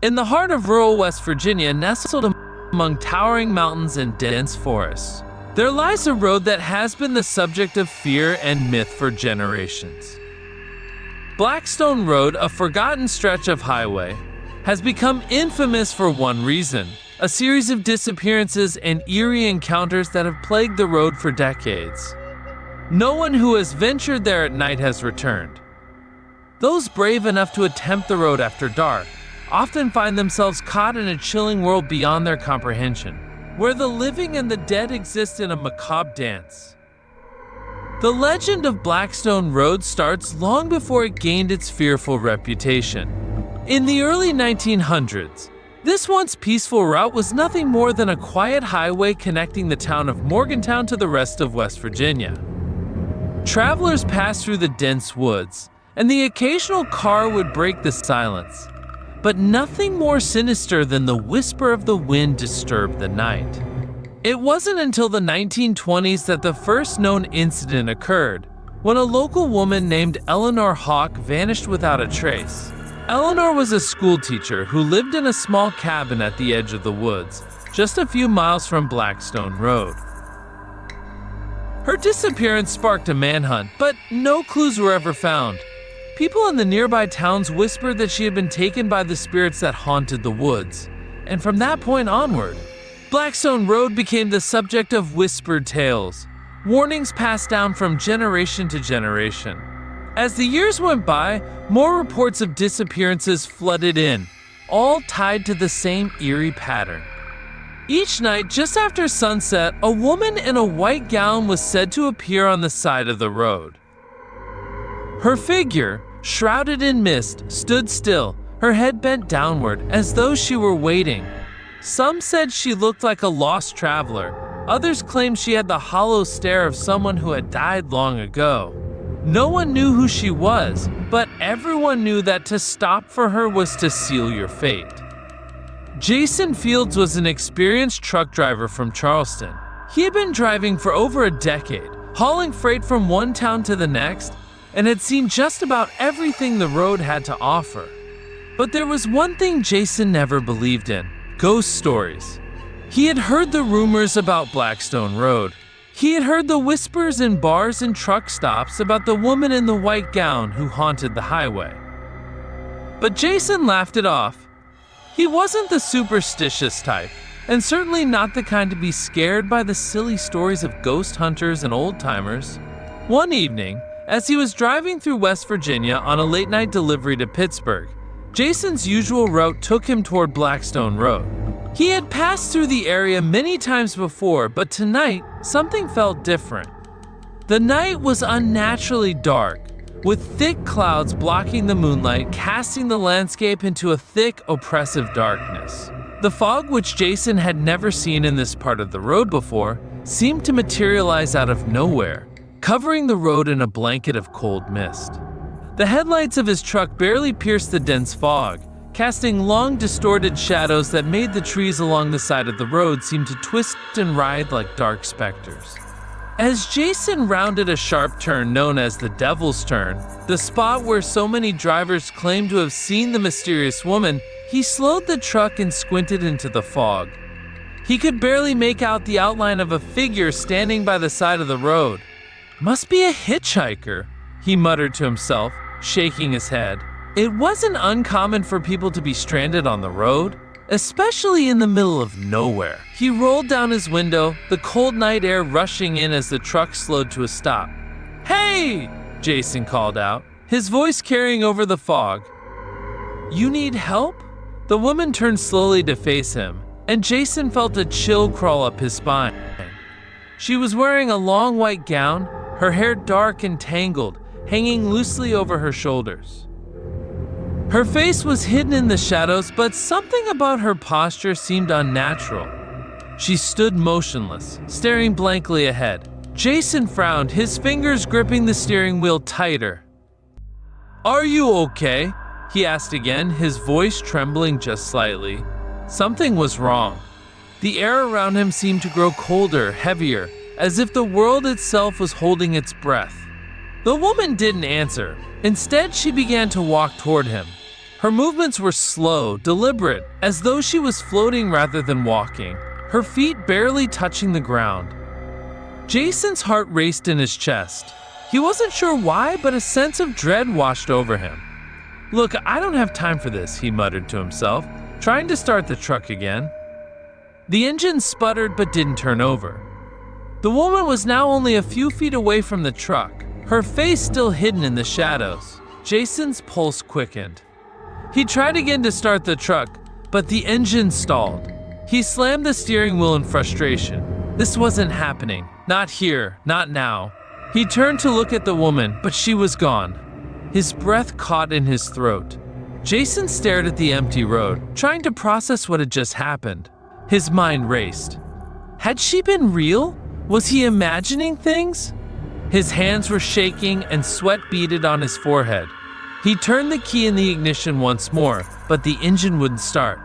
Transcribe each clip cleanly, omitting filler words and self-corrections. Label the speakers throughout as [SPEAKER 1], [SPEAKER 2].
[SPEAKER 1] In the heart of rural West Virginia, nestled among towering mountains and dense forests, there lies a road that has been the subject of fear and myth for generations. Blackstone Road, a forgotten stretch of highway, has become infamous for one reason: a series of disappearances and eerie encounters that have plagued the road for decades. No one who has ventured there at night has returned. Those brave enough to attempt the road after dark often find themselves caught in a chilling world beyond their comprehension, where the living and the dead exist in a macabre dance. The legend of Blackstone Road starts long before it gained its fearful reputation. In the early 1900s, this once peaceful route was nothing more than a quiet highway connecting the town of Morgantown to the rest of West Virginia. Travelers passed through the dense woods, and the occasional car would break the silence. But nothing more sinister than the whisper of the wind disturbed the night. It wasn't until the 1920s that the first known incident occurred, when a local woman named Eleanor Hawk vanished without a trace. Eleanor was a schoolteacher who lived in a small cabin at the edge of the woods, just a few miles from Blackstone Road. Her disappearance sparked a manhunt, but no clues were ever found. People in the nearby towns whispered that she had been taken by the spirits that haunted the woods, and from that point onward, Blackstone Road became the subject of whispered tales, warnings passed down from generation to generation. As the years went by, more reports of disappearances flooded in, all tied to the same eerie pattern. Each night, just after sunset, a woman in a white gown was said to appear on the side of the road. Her figure, shrouded in mist, stood still, her head bent downward, as though she were waiting. Some said she looked like a lost traveler. Others claimed she had the hollow stare of someone who had died long ago. No one knew who she was, but everyone knew that to stop for her was to seal your fate. Jason Fields was an experienced truck driver from Charleston. He had been driving for over a decade, hauling freight from one town to the next, and had seen just about everything the road had to offer. But there was one thing Jason never believed in: ghost stories. He had heard the rumors about Blackstone Road. He had heard the whispers in bars and truck stops about the woman in the white gown who haunted the highway. But Jason laughed it off. He wasn't the superstitious type, and certainly not the kind to be scared by the silly stories of ghost hunters and old-timers. One evening, as he was driving through West Virginia on a late-night delivery to Pittsburgh, Jason's usual route took him toward Blackstone Road. He had passed through the area many times before, but tonight, something felt different. The night was unnaturally dark, with thick clouds blocking the moonlight, casting the landscape into a thick, oppressive darkness. The fog, which Jason had never seen in this part of the road before, seemed to materialize out of nowhere, covering the road in a blanket of cold mist. The headlights of his truck barely pierced the dense fog, casting long, distorted shadows that made the trees along the side of the road seem to twist and writhe like dark specters. As Jason rounded a sharp turn known as the Devil's Turn, the spot where so many drivers claim to have seen the mysterious woman, he slowed the truck and squinted into the fog. He could barely make out the outline of a figure standing by the side of the road. "Must be a hitchhiker," he muttered to himself, shaking his head. It wasn't uncommon for people to be stranded on the road, especially in the middle of nowhere. He rolled down his window, the cold night air rushing in as the truck slowed to a stop. "Hey!" Jason called out, his voice carrying over the fog. "You need help?" The woman turned slowly to face him, and Jason felt a chill crawl up his spine. She was wearing a long white gown, her hair dark and tangled, hanging loosely over her shoulders. Her face was hidden in the shadows, but something about her posture seemed unnatural. She stood motionless, staring blankly ahead. Jason frowned, his fingers gripping the steering wheel tighter. "Are you okay?" he asked again, his voice trembling just slightly. Something was wrong. The air around him seemed to grow colder, heavier, as if the world itself was holding its breath. The woman didn't answer. Instead, she began to walk toward him. Her movements were slow, deliberate, as though she was floating rather than walking, her feet barely touching the ground. Jason's heart raced in his chest. He wasn't sure why, but a sense of dread washed over him. "Look, I don't have time for this," he muttered to himself, trying to start the truck again. The engine sputtered but didn't turn over. The woman was now only a few feet away from the truck, her face still hidden in the shadows. Jason's pulse quickened. He tried again to start the truck, but the engine stalled. He slammed the steering wheel in frustration. This wasn't happening. Not here, not now. He turned to look at the woman, but she was gone. His breath caught in his throat. Jason stared at the empty road, trying to process what had just happened. His mind raced. Had she been real? Was he imagining things? His hands were shaking and sweat beaded on his forehead. He turned the key in the ignition once more, but the engine wouldn't start.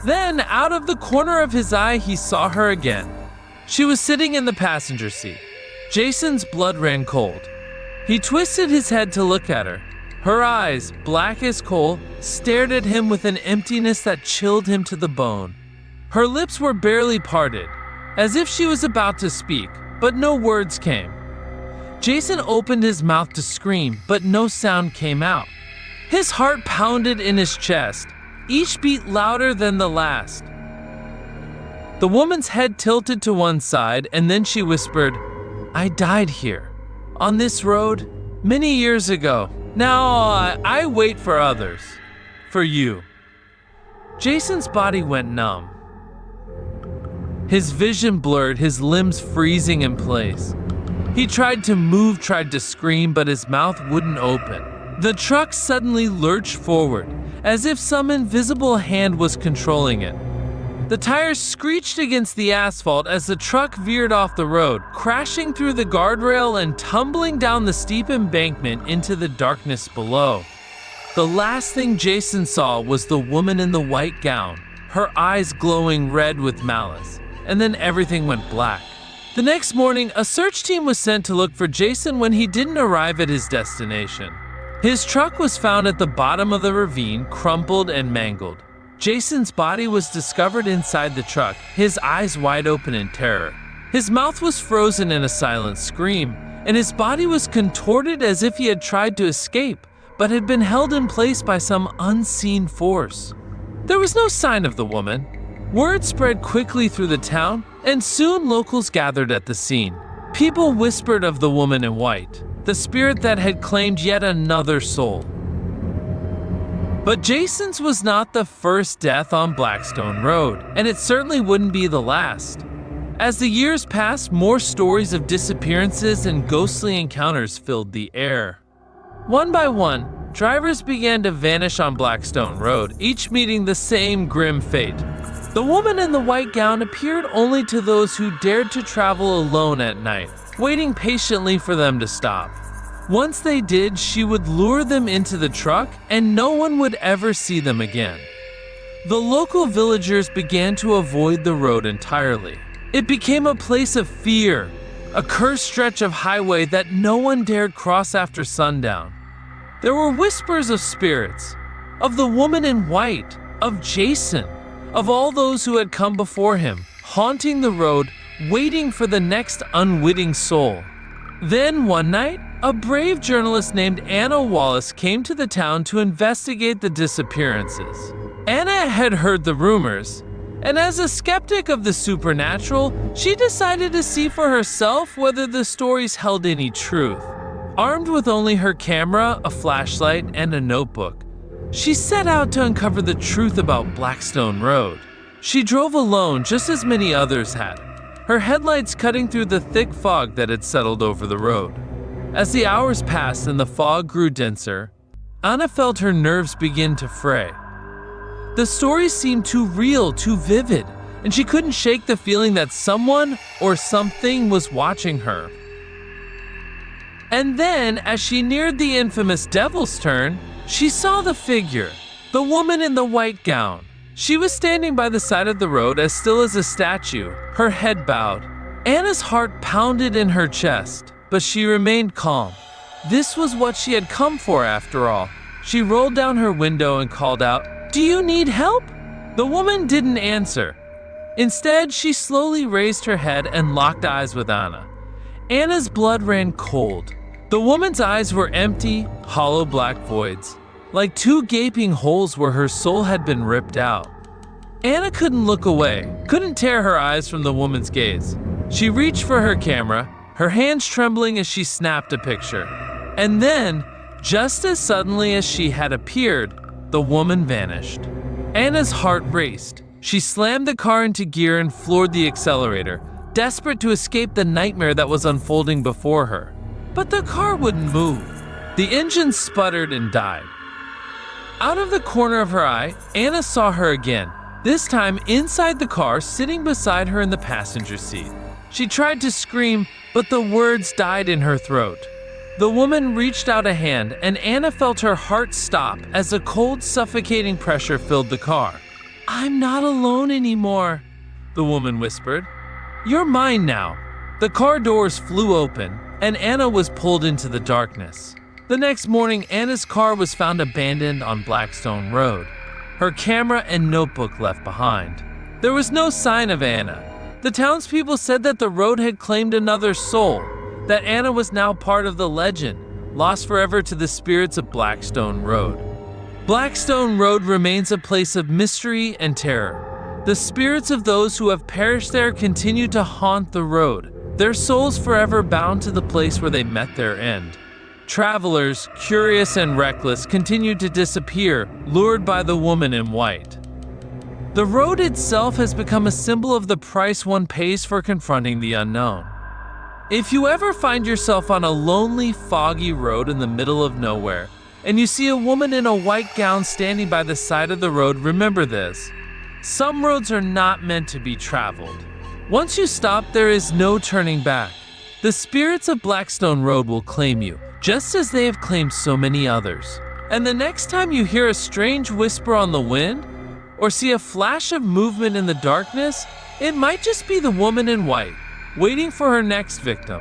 [SPEAKER 1] Then, out of the corner of his eye, he saw her again. She was sitting in the passenger seat. Jason's blood ran cold. He twisted his head to look at her. Her eyes, black as coal, stared at him with an emptiness that chilled him to the bone. Her lips were barely parted, as if she was about to speak, but no words came. Jason opened his mouth to scream, but no sound came out. His heart pounded in his chest, each beat louder than the last. The woman's head tilted to one side, and then she whispered, "I died here, on this road, many years ago. Now I wait for others, for you." Jason's body went numb. His vision blurred, his limbs freezing in place. He tried to move, tried to scream, but his mouth wouldn't open. The truck suddenly lurched forward, as if some invisible hand was controlling it. The tires screeched against the asphalt as the truck veered off the road, crashing through the guardrail and tumbling down the steep embankment into the darkness below. The last thing Jason saw was the woman in the white gown, her eyes glowing red with malice, and then everything went black. The next morning, a search team was sent to look for Jason when he didn't arrive at his destination. His truck was found at the bottom of the ravine, crumpled and mangled. Jason's body was discovered inside the truck, his eyes wide open in terror. His mouth was frozen in a silent scream, and his body was contorted as if he had tried to escape, but had been held in place by some unseen force. There was no sign of the woman. Word spread quickly through the town, and soon locals gathered at the scene. People whispered of the woman in white, the spirit that had claimed yet another soul. But Jason's was not the first death on Blackstone Road, and it certainly wouldn't be the last. As the years passed, more stories of disappearances and ghostly encounters filled the air. One by one, drivers began to vanish on Blackstone Road, each meeting the same grim fate. The woman in the white gown appeared only to those who dared to travel alone at night, waiting patiently for them to stop. Once they did, she would lure them into the truck, and no one would ever see them again. The local villagers began to avoid the road entirely. It became a place of fear, a cursed stretch of highway that no one dared cross after sundown. There were whispers of spirits, of the woman in white, of Jason, of all those who had come before him, haunting the road, waiting for the next unwitting soul. Then one night, a brave journalist named Anna Wallace came to the town to investigate the disappearances. Anna had heard the rumors, and as a skeptic of the supernatural, she decided to see for herself whether the stories held any truth. Armed with only her camera, a flashlight, and a notebook, she set out to uncover the truth about Blackstone Road. She drove alone, just as many others had, her headlights cutting through the thick fog that had settled over the road. As the hours passed and the fog grew denser, Anna felt her nerves begin to fray. The stories seemed too real, too vivid, and she couldn't shake the feeling that someone or something was watching her. And then, as she neared the infamous Devil's Turn, she saw the figure, the woman in the white gown. She was standing by the side of the road as still as a statue, her head bowed. Anna's heart pounded in her chest, but she remained calm. This was what she had come for after all. She rolled down her window and called out, "Do you need help?" The woman didn't answer. Instead, she slowly raised her head and locked eyes with Anna. Anna's blood ran cold. The woman's eyes were empty, hollow black voids, like two gaping holes where her soul had been ripped out. Anna couldn't look away, couldn't tear her eyes from the woman's gaze. She reached for her camera, her hands trembling as she snapped a picture. And then, just as suddenly as she had appeared, the woman vanished. Anna's heart raced. She slammed the car into gear and floored the accelerator, desperate to escape the nightmare that was unfolding before her. But the car wouldn't move. The engine sputtered and died. Out of the corner of her eye, Anna saw her again, this time inside the car, sitting beside her in the passenger seat. She tried to scream, but the words died in her throat. The woman reached out a hand, and Anna felt her heart stop as a cold, suffocating pressure filled the car. "I'm not alone anymore," the woman whispered. "You're mine now." The car doors flew open, and Anna was pulled into the darkness. The next morning, Anna's car was found abandoned on Blackstone Road, her camera and notebook left behind. There was no sign of Anna. The townspeople said that the road had claimed another soul, that Anna was now part of the legend, lost forever to the spirits of Blackstone Road. Blackstone Road remains a place of mystery and terror. The spirits of those who have perished there continue to haunt the road, their souls forever bound to the place where they met their end. Travelers, curious and reckless, continue to disappear, lured by the woman in white. The road itself has become a symbol of the price one pays for confronting the unknown. If you ever find yourself on a lonely, foggy road in the middle of nowhere, and you see a woman in a white gown standing by the side of the road, remember this: some roads are not meant to be traveled. Once you stop, there is no turning back. The spirits of Blackstone Road will claim you, just as they have claimed so many others. And the next time you hear a strange whisper on the wind, or see a flash of movement in the darkness, it might just be the woman in white, waiting for her next victim.